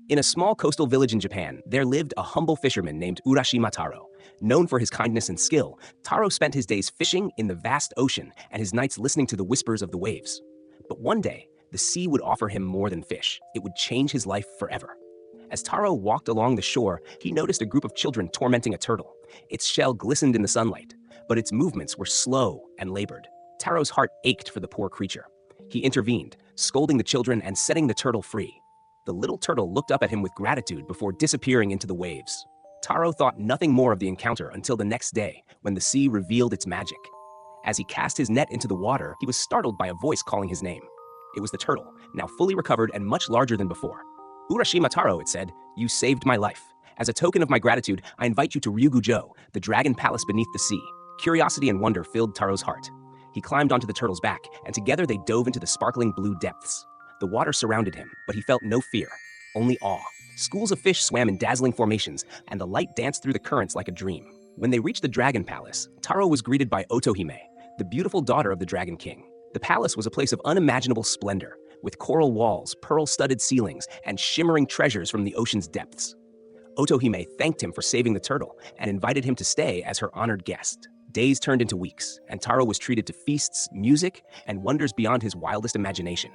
In a small coastal village in Japan, there lived a humble fisherman named Urashima Taro. Known for his kindness and skill, Taro spent his days fishing in the vast ocean and his nights listening to the whispers of the waves. But one day, the sea would offer him more than fish. It would change his life forever. As Taro walked along the shore, he noticed a group of children tormenting a turtle. Its shell glistened in the sunlight, but its movements were slow and labored. Taro's heart ached for the poor creature. He intervened, scolding the children and setting the turtle free. The little turtle looked up at him with gratitude before disappearing into the waves. Taro thought nothing more of the encounter until the next day, when the sea revealed its magic. As he cast his net into the water, he was startled by a voice calling his name. It was the turtle, now fully recovered and much larger than before. "Urashima Taro," it said, "you saved my life. As a token of my gratitude, I invite you to Ryugu-jo, the dragon palace beneath the sea." Curiosity and wonder filled Taro's heart. He climbed onto the turtle's back, and together they dove into the sparkling blue depths. The water surrounded him, but he felt no fear, only awe. Schools of fish swam in dazzling formations, and the light danced through the currents like a dream. When they reached the dragon palace, Taro was greeted by Otohime, the beautiful daughter of the dragon king. The palace was a place of unimaginable splendor, with coral walls, pearl-studded ceilings, and shimmering treasures from the ocean's depths. Otohime thanked him for saving the turtle and invited him to stay as her honored guest. Days turned into weeks, and Taro was treated to feasts, music, and wonders beyond his wildest imagination.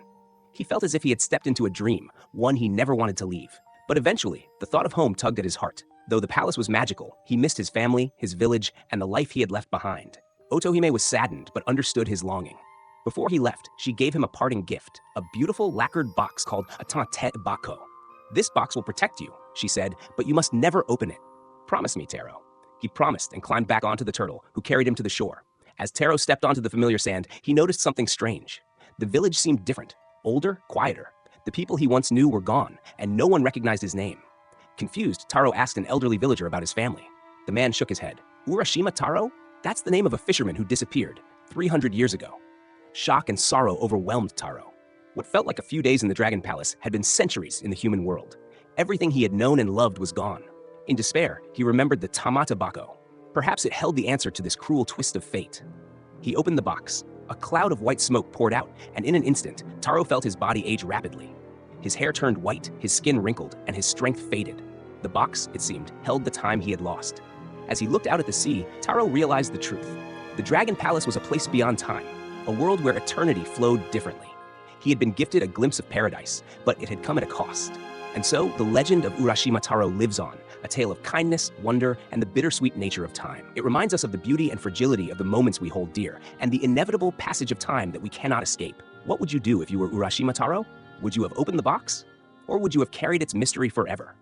He felt as if he had stepped into a dream, one he never wanted to leave. But eventually, the thought of home tugged at his heart. Though the palace was magical, he missed his family, his village, and the life he had left behind. Otohime was saddened but understood his longing. Before he left, she gave him a parting gift, a beautiful lacquered box called a Tamatebako. "This box will protect you," she said, "but you must never open it. Promise me, Taro." He promised and climbed back onto the turtle, who carried him to the shore. As Taro stepped onto the familiar sand, he noticed something strange. The village seemed different, older, quieter. The people he once knew were gone, and no one recognized his name. Confused, Taro asked an elderly villager about his family. The man shook his head. "Urashima Taro? That's the name of a fisherman who disappeared 300 years ago." Shock and sorrow overwhelmed Taro. What felt like a few days in the Dragon Palace had been centuries in the human world. Everything he had known and loved was gone. In despair, he remembered the Tamatebako. Perhaps it held the answer to this cruel twist of fate. He opened the box. A cloud of white smoke poured out, and in an instant, Taro felt his body age rapidly. His hair turned white, his skin wrinkled, and his strength faded. The box, it seemed, held the time he had lost. As he looked out at the sea, Taro realized the truth. The Dragon Palace was a place beyond time, a world where eternity flowed differently. He had been gifted a glimpse of paradise, but it had come at a cost. And so, the legend of Urashima Taro lives on, a tale of kindness, wonder, and the bittersweet nature of time. It reminds us of the beauty and fragility of the moments we hold dear, and the inevitable passage of time that we cannot escape. What would you do if you were Urashima Taro? Would you have opened the box? Or would you have carried its mystery forever?